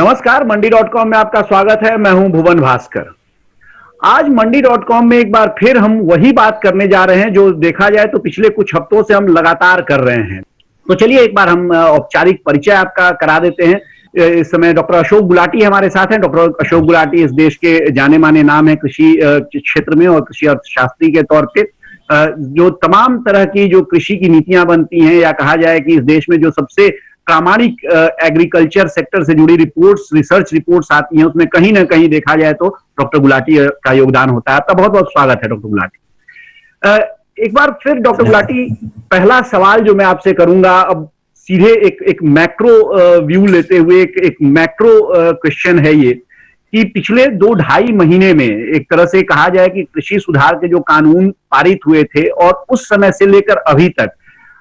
नमस्कार, मंडी.com में आपका स्वागत है। मैं हूं भुवन भास्कर। आज मंडी.com में एक बार फिर हम वही बात करने जा रहे हैं जो देखा जाए तो पिछले कुछ हफ्तों से हम लगातार कर रहे हैं। तो चलिए एक बार हम औपचारिक परिचय आपका करा देते हैं। इस समय डॉक्टर अशोक गुलाटी हमारे साथ हैं। डॉक्टर अशोक गुलाटी इस देश के जाने माने नाम है कृषि क्षेत्र में और कृषि अर्थशास्त्री के तौर पे। जो तमाम तरह की जो कृषि की नीतियां बनती हैं या कहा जाए कि इस देश में जो सबसे प्रामाणिक एग्रीकल्चर सेक्टर से जुड़ी रिपोर्ट्स, रिसर्च रिपोर्ट्स आती हैं, उसमें कहीं ना कहीं देखा जाए तो डॉक्टर गुलाटी का योगदान होता है। आपका बहुत बहुत स्वागत है डॉक्टर गुलाटी। एक बार फिर डॉक्टर गुलाटी, पहला सवाल जो मैं आपसे करूंगा अब सीधे एक मैक्रो व्यू लेते हुए एक मैक्रो क्वेश्चन है ये कि पिछले 2-2.5 महीने में एक तरह से कहा जाए कि कृषि सुधार के जो कानून पारित हुए थे और उस समय से लेकर अभी तक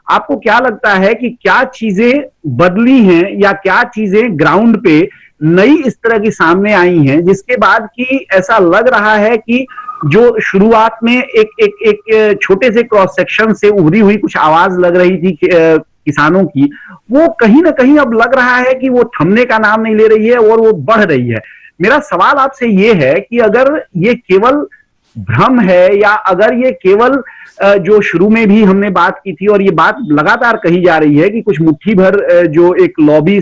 आपको क्या लगता है कि क्या चीजें बदली हैं या क्या चीजें ग्राउंड पे नई इस तरह की सामने आई हैं जिसके बाद कि ऐसा लग रहा है कि जो शुरुआत में एक छोटे से क्रॉस सेक्शन से उभरी हुई कुछ आवाज लग रही थी किसानों की, वो कहीं ना कहीं अब लग रहा है कि वो थमने का नाम नहीं ले रही है और वो बढ़ रही है। मेरा सवाल आपसे ये है कि अगर ये केवल भ्रम है या अगर ये केवल जो शुरू में भी हमने बात की थी और ये बात लगातार कही जा रही है कि कुछ मुट्ठी भर जो एक लॉबी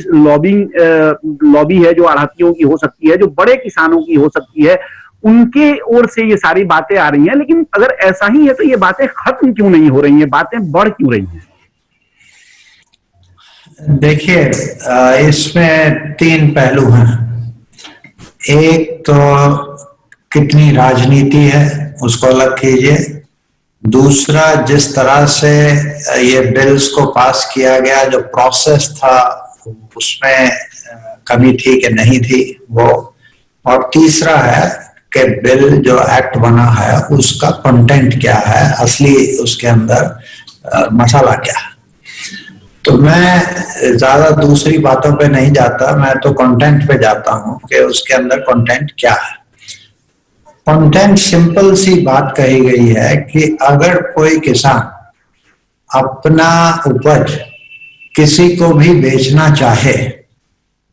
है जो आढ़तियों की हो सकती है, जो बड़े किसानों की हो सकती है, उनके ओर से ये सारी बातें आ रही हैं। लेकिन अगर ऐसा ही है तो ये बातें खत्म क्यों नहीं हो रही हैं, बातें बढ़ क्यों रही हैं? देखिए, इसमें 3 पहलू हैं। एक तो कितनी राजनीति है उसको अलग कीजिए। दूसरा, जिस तरह से ये बिल्स को पास किया गया, जो प्रोसेस था उसमें कमी थी कि नहीं थी वो। और तीसरा है कि बिल जो एक्ट बना है उसका कंटेंट क्या है, असली उसके अंदर मसाला क्या है। तो मैं ज्यादा दूसरी बातों पे नहीं जाता, मैं तो कंटेंट पे जाता हूं कि उसके अंदर कंटेंट क्या है। कंटेंट सिंपल सी बात कही गई है कि अगर कोई किसान अपना उपज किसी को भी बेचना चाहे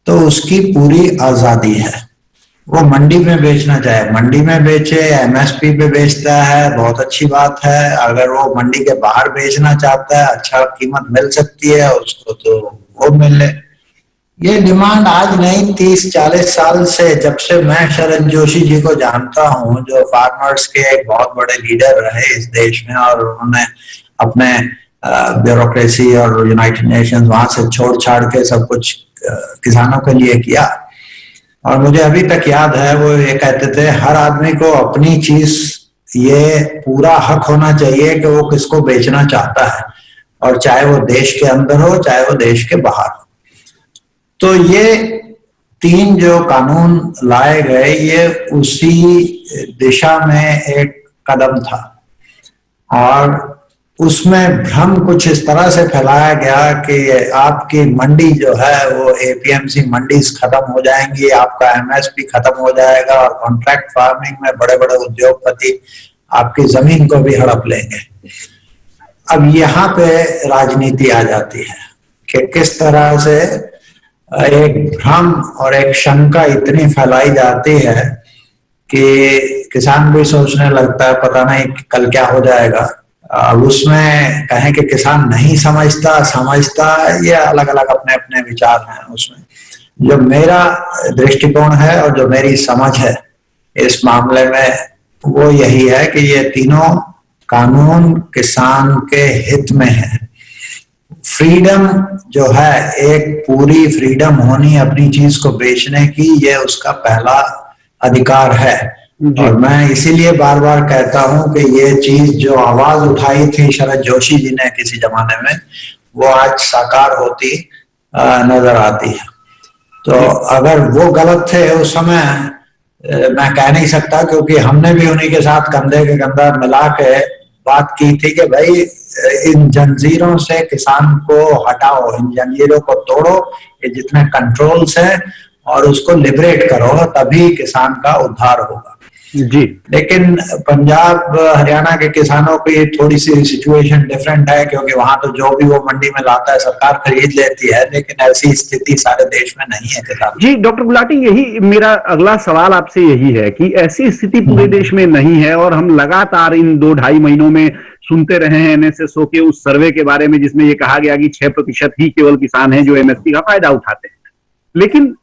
तो उसकी पूरी आजादी है। वो मंडी में बेचना चाहे मंडी में बेचे, एमएसपी पे बेचता है, बहुत अच्छी बात है। अगर वो मंडी के बाहर बेचना चाहता है, अच्छा कीमत मिल सकती है उसको, तो वो मिले। ये डिमांड आज नहीं, 30-40 साल से, जब से मैं शरद जोशी जी को जानता हूं, जो फार्मर्स के एक बहुत बड़े लीडर रहे इस देश में, और उन्होंने अपने ब्यूरोक्रेसी और यूनाइटेड नेशंस वहां से छोड़ छाड़ के सब कुछ किसानों के लिए किया। और मुझे अभी तक याद है वो ये कहते थे, हर आदमी को अपनी चीज ये पूरा हक होना चाहिए कि वो किसको बेचना चाहता है, और चाहे वो देश के अंदर हो चाहे वो देश के बाहर हो। तो ये 3 जो कानून लाए गए ये उसी दिशा में एक कदम था। और उसमें भ्रम कुछ इस तरह से फैलाया गया कि आपकी मंडी जो है वो एपीएमसी मंडी खत्म हो जाएंगी, आपका एमएसपी खत्म हो जाएगा, और कॉन्ट्रैक्ट फार्मिंग में बड़े बड़े उद्योगपति आपकी जमीन को भी हड़प लेंगे। अब यहाँ पे राजनीति आ जाती है कि किस तरह से एक भ्रम और एक शंका इतनी फैलाई जाती है कि किसान भी सोचने लगता है पता नहीं कल क्या हो जाएगा। अब उसमें कहें कि किसान नहीं समझता, ये अलग अलग अपने अपने विचार हैं। उसमें जो मेरा दृष्टिकोण है और जो मेरी समझ है इस मामले में वो यही है कि ये तीनों कानून किसान के हित में है। फ्रीडम जो है, एक पूरी फ्रीडम होनी अपनी चीज को बेचने की, ये उसका पहला अधिकार है। और मैं इसीलिए बार बार कहता हूं कि ये चीज जो आवाज उठाई थी शरद जोशी जी ने किसी जमाने में, वो आज साकार होती नजर आती है। तो अगर वो गलत थे उस समय, मैं कह नहीं सकता, क्योंकि हमने भी उन्हीं के साथ कंधे के कंधा मिला के बात की थी कि भाई इन जंजीरों से किसान को हटाओ, इन जंजीरों को तोड़ो, ये जितने कंट्रोल्स हैं, और उसको लिबरेट करो, तभी किसान का उद्धार होगा। जी। लेकिन पंजाब हरियाणा के किसानों की थोड़ी सी सिचुएशन डिफरेंट है, क्योंकि वहां तो जो भी वो मंडी में लाता है सरकार खरीद लेती है, लेकिन ऐसी स्थिति सारे देश में नहीं है किसान। जी डॉक्टर गुलाटी, यही मेरा अगला सवाल आपसे यही है कि ऐसी स्थिति पूरे देश में नहीं है, और हम लगातार इन 2-2.5 महीनों में सुनते रहे हैं एनएसएसओ के उस सर्वे के बारे में जिसमें ये कहा गया कि 6% ही केवल किसान हैं जो एमएसपी का फायदा उठाते हैं। लेकिन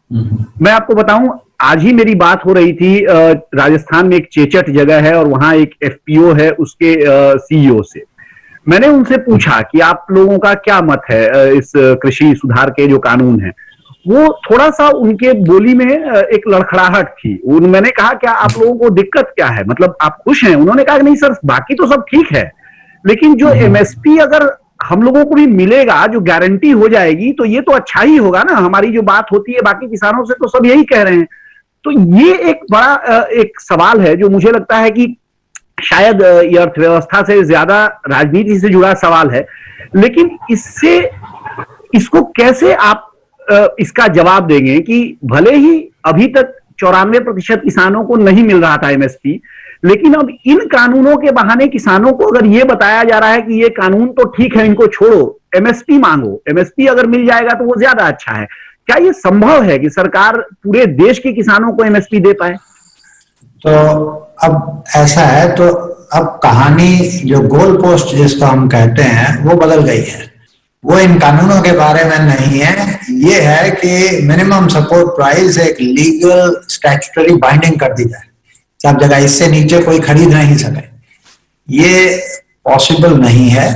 मैं आपको बताऊं, आज ही मेरी बात हो रही थी, राजस्थान में एक चेचट जगह है और वहां एक एफपीओ है उसके सीईओ से। मैंने उनसे पूछा कि आप लोगों का क्या मत है इस कृषि सुधार के जो कानून है। वो थोड़ा सा उनके बोली में एक लड़खड़ाहट थी। मैंने कहा क्या आप लोगों को दिक्कत क्या है, मतलब आप खुश हैं? उन्होंने कहा कि नहीं सर, बाकी तो सब ठीक है, लेकिन जो एमएसपी अगर हम लोगों को भी मिलेगा, जो गारंटी हो जाएगी, तो ये तो अच्छा ही होगा ना। हमारी जो बात होती है बाकी किसानों से तो सब यही कह रहे हैं। तो ये एक बड़ा एक सवाल है जो मुझे लगता है कि शायद ये अर्थव्यवस्था से ज्यादा राजनीति से जुड़ा सवाल है। लेकिन इसको कैसे आप इसका जवाब देंगे कि भले ही अभी तक 94% किसानों को नहीं मिल रहा था एमएसपी, लेकिन अब इन कानूनों के बहाने किसानों को अगर ये बताया जा रहा है कि ये कानून तो ठीक है, इनको छोड़ो, एमएसपी मांगो, एमएसपी अगर मिल जाएगा तो वो ज्यादा अच्छा है। क्या ये संभव है कि सरकार पूरे देश के किसानों को एमएसपी दे पाए? तो अब ऐसा है, तो अब कहानी जो गोल पोस्ट जिसको हम कहते हैं वो बदल गई है। वो इन कानूनों के बारे में नहीं है, ये है कि मिनिमम सपोर्ट प्राइस एक लीगल स्टैट्यूटरी बाइंडिंग कर दी जाए, सब जगह इससे नीचे कोई खरीद नहीं सके। ये पॉसिबल नहीं है।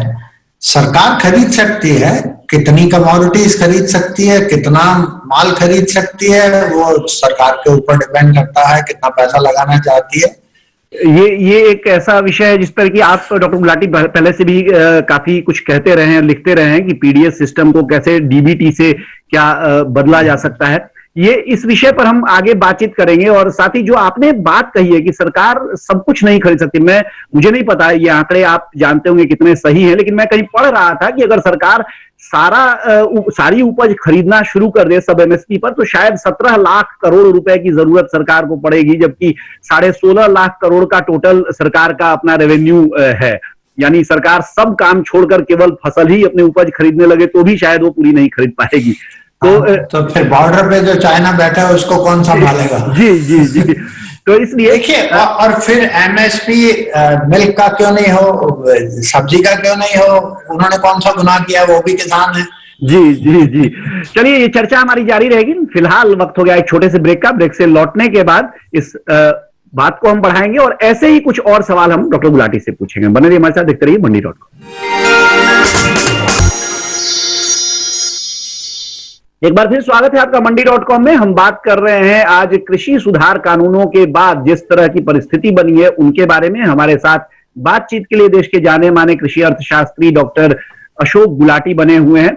सरकार खरीद सकती है, कितनी कमोडिटीज खरीद सकती है, कितना माल खरीद सकती है, वो सरकार के ऊपर डिपेंड करता है कितना पैसा लगाना चाहती है। ये एक ऐसा विषय है जिस पर कि आप डॉक्टर गुलाटी पहले से भी काफी कुछ कहते रहे हैं, लिखते रहे हैं कि पीडीएस सिस्टम को कैसे डीबीटी से क्या बदला जा सकता है। ये इस विषय पर हम आगे बातचीत करेंगे। और साथ ही जो आपने बात कही है कि सरकार सब कुछ नहीं खरीद सकती, मुझे नहीं पता ये आंकड़े आप जानते होंगे कितने सही हैं, लेकिन मैं कहीं पढ़ रहा था कि अगर सरकार सारी उपज खरीदना शुरू कर दे सब एमएसपी पर, तो शायद 17 लाख करोड़ रुपए की जरूरत सरकार को पड़ेगी, जबकि 16.5 लाख करोड़ का टोटल सरकार का अपना रेवेन्यू है। यानी सरकार सब काम छोड़कर केवल फसल ही अपनी उपज खरीदने लगे तो भी शायद वो पूरी नहीं खरीद पाएगी। तो फिर बॉर्डर पे जो चाइना बैठा है उसको कौन संभालेगा? जी जी जी। तो इसलिए देखिए, और फिर एमएसपी मिल्क का क्यों नहीं हो, सब्जी का क्यों नहीं हो? उन्होंने कौन सा गुनाह किया? वो भी किसान है। जी जी जी। चलिए, ये चर्चा हमारी जारी रहेगी। फिलहाल वक्त हो गया एक छोटे से ब्रेक का। ब्रेक से लौटने के बाद इस बात को हम बढ़ाएंगे और ऐसे ही कुछ और सवाल हम डॉक्टर गुलाटी से पूछेंगे। बने रहिए हमारे साथ, देखते रहिए मंडी.com। एक बार फिर स्वागत है आपका मंडी.com में। हम बात कर रहे हैं आज कृषि सुधार कानूनों के बाद जिस तरह की परिस्थिति बनी है उनके बारे में। हमारे साथ बातचीत के लिए देश के जाने माने कृषि अर्थशास्त्री डॉक्टर अशोक गुलाटी बने हुए हैं।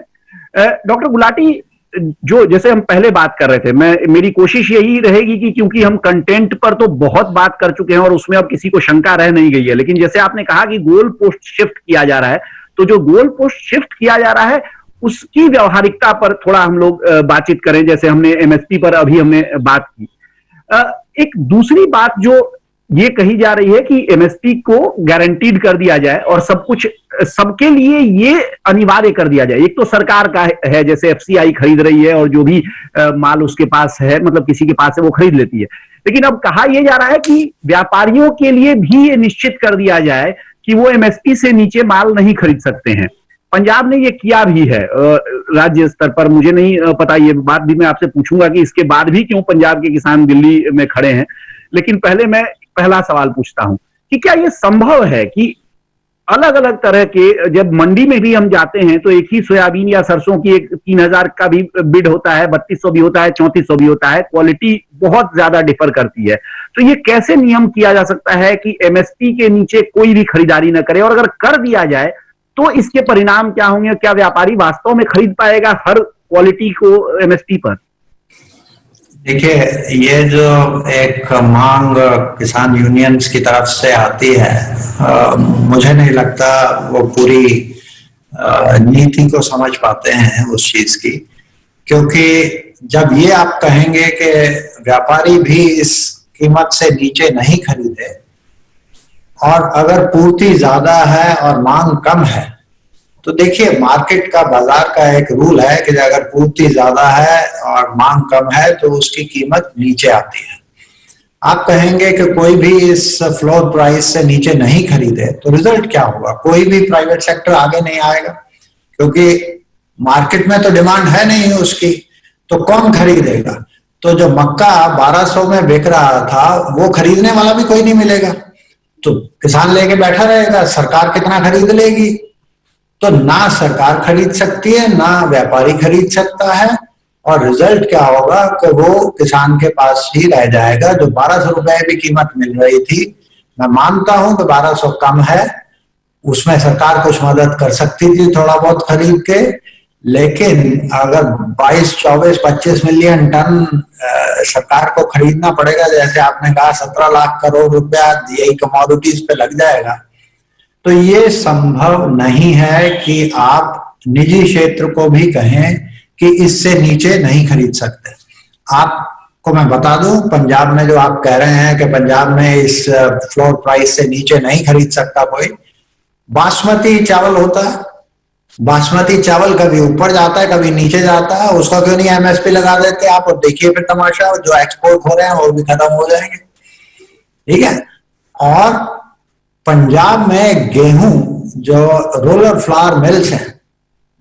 डॉक्टर गुलाटी, जो जैसे हम पहले बात कर रहे थे, मेरी कोशिश यही रहेगी कि क्योंकि हम कंटेंट पर तो बहुत बात कर चुके हैं और उसमें अब किसी को शंका रह नहीं गई है, लेकिन जैसे आपने कहा कि गोल पोस्ट शिफ्ट किया जा रहा है, तो जो गोल पोस्ट शिफ्ट किया जा रहा है उसकी व्यवहारिकता पर थोड़ा हम लोग बातचीत करें। जैसे हमने एमएसपी पर अभी हमने बात की। एक दूसरी बात जो ये कही जा रही है कि एमएसपी को गारंटीड कर दिया जाए और सब कुछ सबके लिए ये अनिवार्य कर दिया जाए। एक तो सरकार का है, जैसे एफसीआई खरीद रही है और जो भी माल उसके पास है, मतलब किसी के पास है, वो खरीद लेती है। लेकिन अब कहा यह जा रहा है कि व्यापारियों के लिए भी ये निश्चित कर दिया जाए कि वो एमएसपी से नीचे माल नहीं खरीद सकते हैं। पंजाब ने ये किया भी है राज्य स्तर पर। मुझे नहीं पता, ये बात भी मैं आपसे पूछूंगा कि इसके बाद भी क्यों पंजाब के किसान दिल्ली में खड़े हैं। लेकिन पहले मैं पहला सवाल पूछता हूं कि क्या ये संभव है कि अलग अलग तरह के, जब मंडी में भी हम जाते हैं तो एक ही सोयाबीन या सरसों की एक 3000 का भी बिड होता है, 3200 भी होता है, 3400 भी होता है, क्वालिटी बहुत ज्यादा डिफर करती है। तो ये कैसे नियम किया जा सकता है कि एमएसपी के नीचे कोई भी खरीदारी न करे, और अगर कर दिया जाए तो इसके परिणाम क्या होंगे? क्या व्यापारी वास्तव में खरीद पाएगा हर क्वालिटी को एमएसपी पर? देखिए, ये जो एक मांग किसान यूनियंस की तरफ से आती है, मुझे नहीं लगता वो पूरी नीति को समझ पाते हैं उस चीज की। क्योंकि जब ये आप कहेंगे कि व्यापारी भी इस कीमत से नीचे नहीं खरीदे, और अगर पूर्ति ज्यादा है और मांग कम है, तो देखिए मार्केट का, बाजार का एक रूल है कि अगर पूर्ति ज्यादा है और मांग कम है तो उसकी कीमत नीचे आती है। आप कहेंगे कि कोई भी इस फ्लोर प्राइस से नीचे नहीं खरीदे तो रिजल्ट क्या होगा? कोई भी प्राइवेट सेक्टर आगे नहीं आएगा, क्योंकि मार्केट में तो डिमांड है नहीं उसकी, तो कौन खरीदेगा? तो जो मक्का 1200 में बिक रहा था वो खरीदने वाला भी कोई नहीं मिलेगा, तो किसान लेके बैठा रहेगा, सरकार कितना खरीद लेगी? तो ना सरकार खरीद सकती है, ना व्यापारी खरीद सकता है, और रिजल्ट क्या होगा कि वो किसान के पास ही रह जाएगा। जो 1200 रुपए की कीमत मिल रही थी, मैं मानता हूं कि 1200 कम है, उसमें सरकार कुछ मदद कर सकती थी थोड़ा बहुत खरीद के, लेकिन अगर 22, 24, 25 मिलियन टन सरकार को खरीदना पड़ेगा, जैसे आपने कहा 17 लाख करोड़ रुपया यही कमोडिटीज पे लग जाएगा, तो ये संभव नहीं है कि आप निजी क्षेत्र को भी कहें कि इससे नीचे नहीं खरीद सकते। आपको मैं बता दूं, पंजाब में जो आप कह रहे हैं कि पंजाब में इस फ्लोर प्राइस से नीचे नहीं खरीद सकता कोई, बासमती चावल होता है, बासमती चावल कभी ऊपर जाता है कभी नीचे जाता है, उसका क्यों नहीं एमएसपी लगा देते आप? और देखिए फिर तमाशा, जो एक्सपोर्ट हो रहे हैं वो भी खत्म हो जाएंगे। ठीक है। और पंजाब में गेहूं, जो रोलर फ्लावर मिल्स हैं,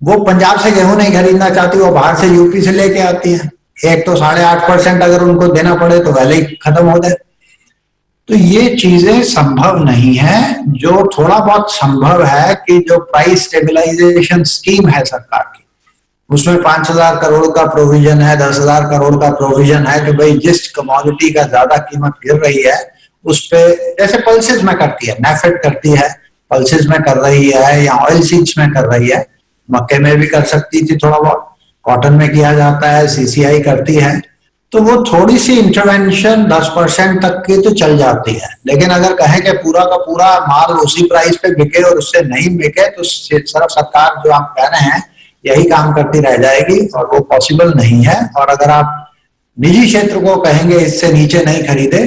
वो पंजाब से गेहूं नहीं खरीदना चाहती, वो बाहर से यूपी से लेके आती हैं। एक तो 8.5% अगर उनको देना पड़े तो पहले ही खत्म हो जाए। तो ये चीजें संभव नहीं है। जो थोड़ा बहुत संभव है कि जो प्राइस स्टेबलाइजेशन स्कीम है सरकार की, उसमें 5,000 करोड़ का प्रोविजन है, 10,000 करोड़ का प्रोविजन है कि भाई जिस कमोडिटी का ज्यादा कीमत गिर रही है उस पे, जैसे पल्सेस में करती है, नेफेड करती है, पल्सेस में कर रही है, या ऑयल सीड्स में कर रही है, मक्के में भी कर सकती थी थोड़ा बहुत, कॉटन में किया जाता है, सीसीआई करती है, तो वो थोड़ी सी इंटरवेंशन 10% तक की तो चल जाती है। लेकिन अगर कहें कि पूरा का पूरा माल उसी प्राइस पे बिके और उससे नहीं बिके, तो सिर्फ सरकार, जो आप कह रहे हैं, यही काम करती रह जाएगी, और वो पॉसिबल नहीं है। और अगर आप निजी क्षेत्र को कहेंगे इससे नीचे नहीं खरीदे,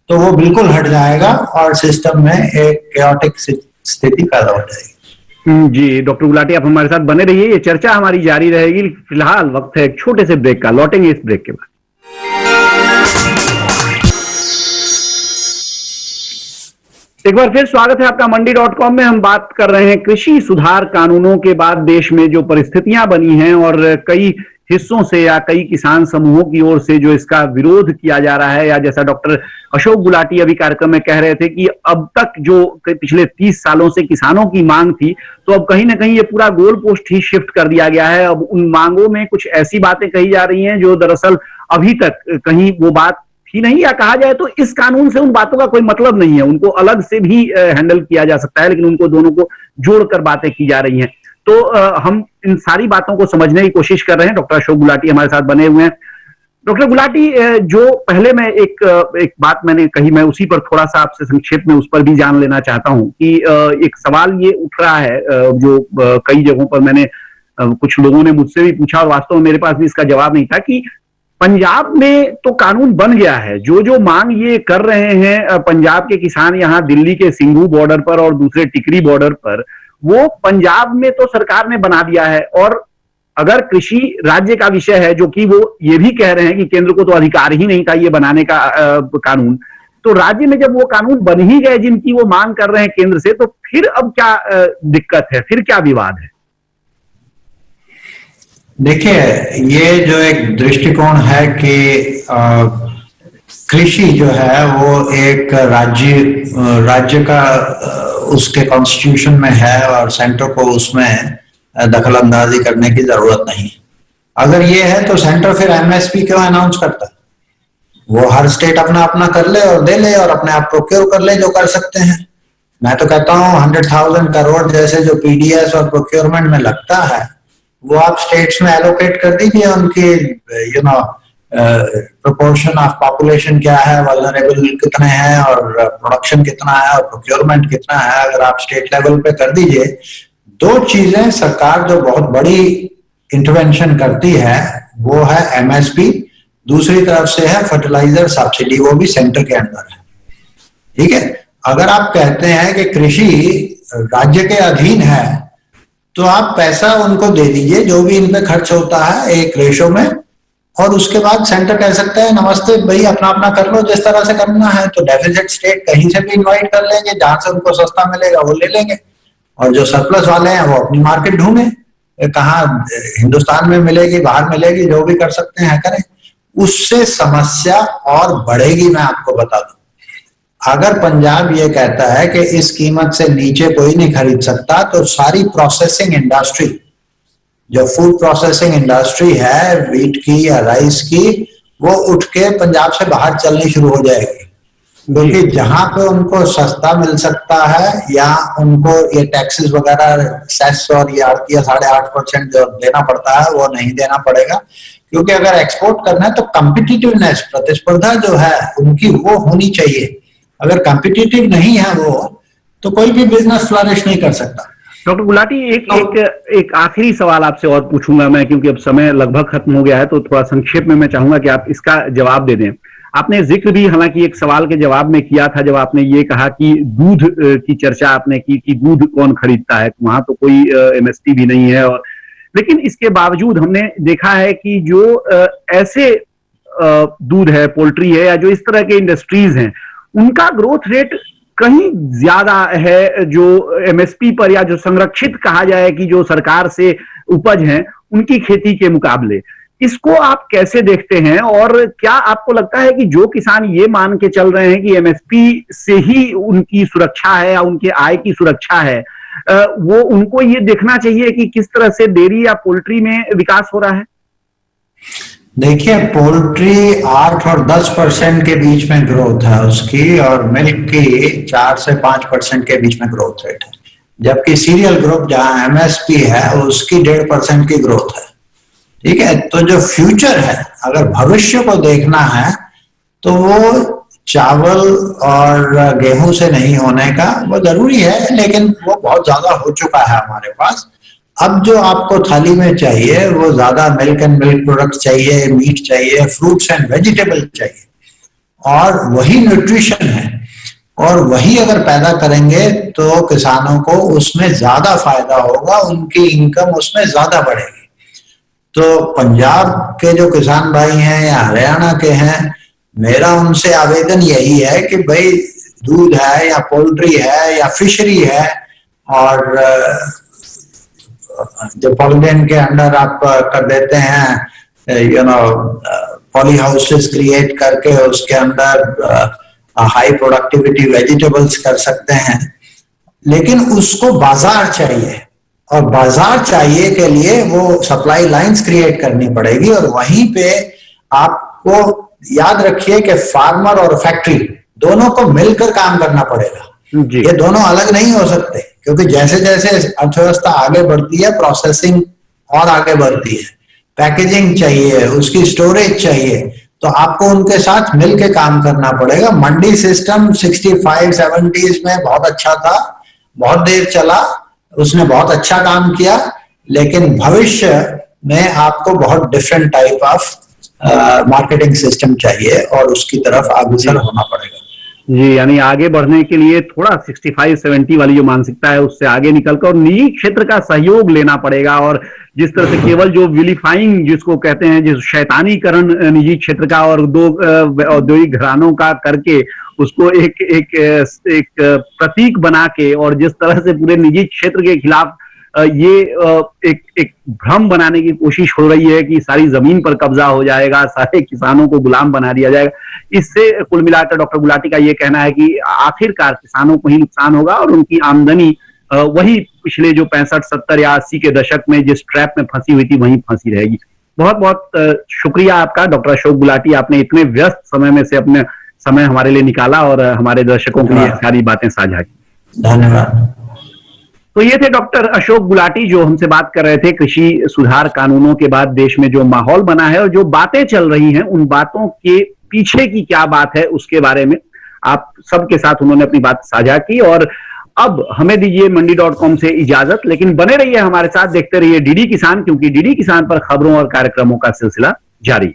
तो वो बिल्कुल हट जाएगा और सिस्टम में एक कैओटिक स्थिति पैदा हो जाएगी। जी डॉक्टर गुलाटी, आप हमारे साथ बने रहिए, ये चर्चा हमारी जारी रहेगी। फिलहाल वक्त है एक छोटे से ब्रेक का, लौटेंगे इस ब्रेक के बाद। एक बार फिर स्वागत है आपका मंडी.com में। हम बात कर रहे हैं कृषि सुधार कानूनों के बाद देश में जो परिस्थितियां बनी हैं, और कई हिस्सों से या कई किसान समूहों की ओर से जो इसका विरोध किया जा रहा है, या जैसा डॉक्टर अशोक गुलाटी अभी कार्यक्रम में कह रहे थे कि अब तक जो पिछले 30 सालों से किसानों की मांग थी, तो अब कहीं ना कहीं ये पूरा गोल पोस्ट ही शिफ्ट कर दिया गया है। अब उन मांगों में कुछ ऐसी बातें कही जा रही हैं जो दरअसल अभी तक कहीं वो बात ही नहीं, या कहा जाए तो इस कानून से उन बातों का कोई मतलब नहीं है, उनको अलग से भी हैंडल किया जा सकता है, लेकिन उनको दोनों को जोड़कर बातें की जा रही हैं। तो हम इन सारी बातों को समझने की कोशिश कर रहे हैं। डॉक्टर अशोक गुलाटी हमारे साथ बने हुए हैं। डॉक्टर गुलाटी, जो पहले मैं एक बात मैंने कही, मैं उसी पर थोड़ा सा आपसे संक्षेप में उस पर भी जान लेना चाहता हूं कि एक सवाल ये उठ रहा है, जो कई जगहों पर मैंने, कुछ लोगों ने मुझसे भी पूछा और वास्तव में मेरे पास भी इसका जवाब नहीं था, कि पंजाब में तो कानून बन गया है, जो मांग ये कर रहे हैं पंजाब के किसान यहाँ दिल्ली के सिंघू बॉर्डर पर और दूसरे टिकरी बॉर्डर पर, वो पंजाब में तो सरकार ने बना दिया है। और अगर कृषि राज्य का विषय है, जो कि वो ये भी कह रहे हैं कि केंद्र को तो अधिकार ही नहीं था ये बनाने का कानून, तो राज्य में जब वो कानून बन ही गए जिनकी वो मांग कर रहे हैं केंद्र से, तो फिर अब क्या दिक्कत है, फिर क्या विवाद है? देखिए, ये जो एक दृष्टिकोण है कि कृषि जो है वो एक राज्य का उसके कॉन्स्टिट्यूशन में है, और सेंटर को उसमें दखल अंदाजी करने की जरूरत नहीं। अगर ये है तो सेंटर फिर एमएसपी क्यों अनाउंस करता है? वो हर स्टेट अपना अपना कर ले और दे ले, और अपने आप प्रोक्योर कर ले जो कर सकते हैं। मैं तो कहता हूँ 100,000 करोड़ जैसे जो पीडीएस और प्रोक्योरमेंट में लगता है, वो आप स्टेट्स में एलोकेट कर दीजिए। उनकी प्रोपोर्शन ऑफ पॉपुलेशन क्या है, वल्नरेबल कितने हैं, और प्रोडक्शन कितना है, और प्रोक्योरमेंट कितना है, अगर आप स्टेट लेवल पे कर दीजिए। दो चीजें सरकार जो बहुत बड़ी इंटरवेंशन करती है वो है एमएसपी दूसरी तरफ से है फर्टिलाइजर सब्सिडी, वो भी सेंटर के अंदर है। ठीक है, अगर आप कहते हैं कि कृषि राज्य के अधीन है तो आप पैसा उनको दे दीजिए जो भी इन पे खर्च होता है एक रेशो में, और उसके बाद सेंटर कह सकता है नमस्ते भाई अपना अपना कर लो जिस तरह से करना है। तो डेफिसिट स्टेट कहीं से भी इनवाइट कर लेंगे, जहां से उनको सस्ता मिलेगा वो ले लेंगे, और जो सरप्लस वाले हैं वो अपनी मार्केट ढूंढे, कहाँ हिंदुस्तान में मिलेगी बाहर मिलेगी, जो भी कर सकते हैं करें। उससे समस्या और बढ़ेगी। मैं आपको बता दूं, अगर पंजाब ये कहता है कि इस कीमत से नीचे कोई नहीं खरीद सकता, तो सारी प्रोसेसिंग इंडस्ट्री, जो फूड प्रोसेसिंग इंडस्ट्री है व्हीट की या राइस की, वो उठ के पंजाब से बाहर चलनी शुरू हो जाएगी। क्योंकि जहां पे उनको सस्ता मिल सकता है या उनको ये टैक्सेस वगैरह सेस और ये 8.5% जो देना पड़ता है वो नहीं देना पड़ेगा। क्योंकि अगर एक्सपोर्ट करना है तो कॉम्पिटिटिवनेस, प्रतिस्पर्धा जो है उनकी वो होनी चाहिए। अगर कॉम्पिटिटिव नहीं है वो, तो कोई भी बिजनेस फ्लरिश नहीं कर सकता। डॉक्टर गुलाटी, एक आखिरी सवाल आपसे और पूछूंगा मैं, क्योंकि अब समय लगभग खत्म हो गया है, तो थोड़ा संक्षेप में मैं चाहूंगा कि आप इसका जवाब दे दें। आपने जिक्र भी हालांकि एक सवाल के जवाब में किया था, जब आपने ये कहा कि दूध की चर्चा आपने की कि दूध कौन खरीदता है, वहां तो कोई एमएसपी भी नहीं है, और लेकिन इसके बावजूद हमने देखा है कि जो ऐसे दूध है, पोल्ट्री है, या जो इस तरह के इंडस्ट्रीज हैं, उनका ग्रोथ रेट कहीं ज्यादा है जो एमएसपी पर, या जो संरक्षित कहा जाए कि जो सरकार से उपज है उनकी खेती के मुकाबले। इसको आप कैसे देखते हैं, और क्या आपको लगता है कि जो किसान ये मान के चल रहे हैं कि एमएसपी से ही उनकी सुरक्षा है या उनके आय की सुरक्षा है, वो उनको ये देखना चाहिए कि किस तरह से डेयरी या पोल्ट्री में विकास हो रहा है? देखिए, पोल्ट्री 8 और 10% के बीच में ग्रोथ है उसकी, और मिल्क की 4 से 5% के बीच में ग्रोथ रेट है। जबकि सीरियल ग्रुप जहां एमएसपी है उसकी 1.5% की ग्रोथ है। ठीक है, तो जो फ्यूचर है, अगर भविष्य को देखना है तो वो चावल और गेहूं से नहीं होने का, वो जरूरी है लेकिन वो बहुत ज्यादा हो चुका है हमारे पास। अब जो आपको थाली में चाहिए वो ज्यादा मिल्क एंड मिल्क प्रोडक्ट्स चाहिए, मीट चाहिए, फ्रूट्स एंड वेजिटेबल चाहिए, और वही न्यूट्रिशन है, और वही अगर पैदा करेंगे तो किसानों को उसमें ज्यादा फायदा होगा, उनकी इनकम उसमें ज्यादा बढ़ेगी। तो पंजाब के जो किसान भाई हैं या हरियाणा के हैं, मेरा उनसे आवेदन यही है कि भाई दूध है या पोल्ट्री है या फिशरी है, और जो पॉलिथीन के अंडर आप कर देते हैं पॉली हाउसेस क्रिएट करके उसके अंदर हाई प्रोडक्टिविटी वेजिटेबल्स कर सकते हैं, लेकिन उसको बाजार चाहिए, और बाजार चाहिए के लिए वो सप्लाई लाइंस क्रिएट करनी पड़ेगी। और वहीं पे आपको याद रखिए कि फार्मर और फैक्ट्री दोनों को मिलकर काम करना पड़ेगा। ये दोनों अलग नहीं हो सकते, क्योंकि जैसे जैसे अर्थव्यवस्था आगे बढ़ती है प्रोसेसिंग और आगे बढ़ती है, पैकेजिंग चाहिए, उसकी स्टोरेज चाहिए, तो आपको उनके साथ मिलकर काम करना पड़ेगा। मंडी सिस्टम 65-70s में बहुत अच्छा था, बहुत देर चला, उसने बहुत अच्छा काम किया, लेकिन भविष्य में आपको बहुत different type of marketing system चाहिए और उसकी तरफ अग्रसर होना पड़ेगा। जी, यानी आगे बढ़ने के लिए थोड़ा 65-70 वाली जो मानसिकता है उससे आगे निकलकर और निजी क्षेत्र का सहयोग लेना पड़ेगा, और जिस तरह से केवल जो विलीफाइंग जिसको कहते हैं, जिस शैतानीकरण निजी क्षेत्र का और दो औद्योगिक घरानों का करके उसको एक प्रतीक बना के, और जिस तरह से पूरे निजी क्षेत्र के खिलाफ ये एक भ्रम बनाने की कोशिश हो रही है कि सारी जमीन पर कब्जा हो जाएगा, सारे किसानों को गुलाम बना दिया जाएगा, इससे कुल मिलाकर डॉक्टर गुलाटी का ये कहना है कि आखिरकार किसानों को ही नुकसान होगा और उनकी आमदनी वही पिछले जो 65, 70 या 80 के दशक में जिस ट्रैप में फंसी हुई थी वहीं फंसी रहेगी। बहुत बहुत शुक्रिया आपका डॉक्टर अशोक गुलाटी, आपने इतने व्यस्त समय में से अपने समय हमारे लिए निकाला और हमारे दर्शकों के लिए सारी बातें साझा की। धन्यवाद। तो ये थे डॉक्टर अशोक गुलाटी जो हमसे बात कर रहे थे कृषि सुधार कानूनों के बाद देश में जो माहौल बना है और जो बातें चल रही हैं, उन बातों के पीछे की क्या बात है उसके बारे में आप सबके साथ उन्होंने अपनी बात साझा की। और अब हमें दीजिए मंडी.com से इजाजत, लेकिन बने रहिए हमारे साथ, देखते रहिए डीडी किसान, क्योंकि डीडी किसान पर खबरों और कार्यक्रमों का सिलसिला जारी है।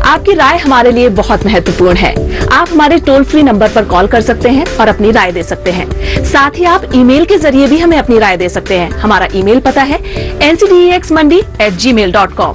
आपकी राय हमारे लिए बहुत महत्वपूर्ण है। आप हमारे टोल फ्री नंबर पर कॉल कर सकते हैं और अपनी राय दे सकते हैं। साथ ही आप ईमेल के जरिए भी हमें अपनी राय दे सकते हैं। हमारा ईमेल पता है ncdexmandi@gmail.com।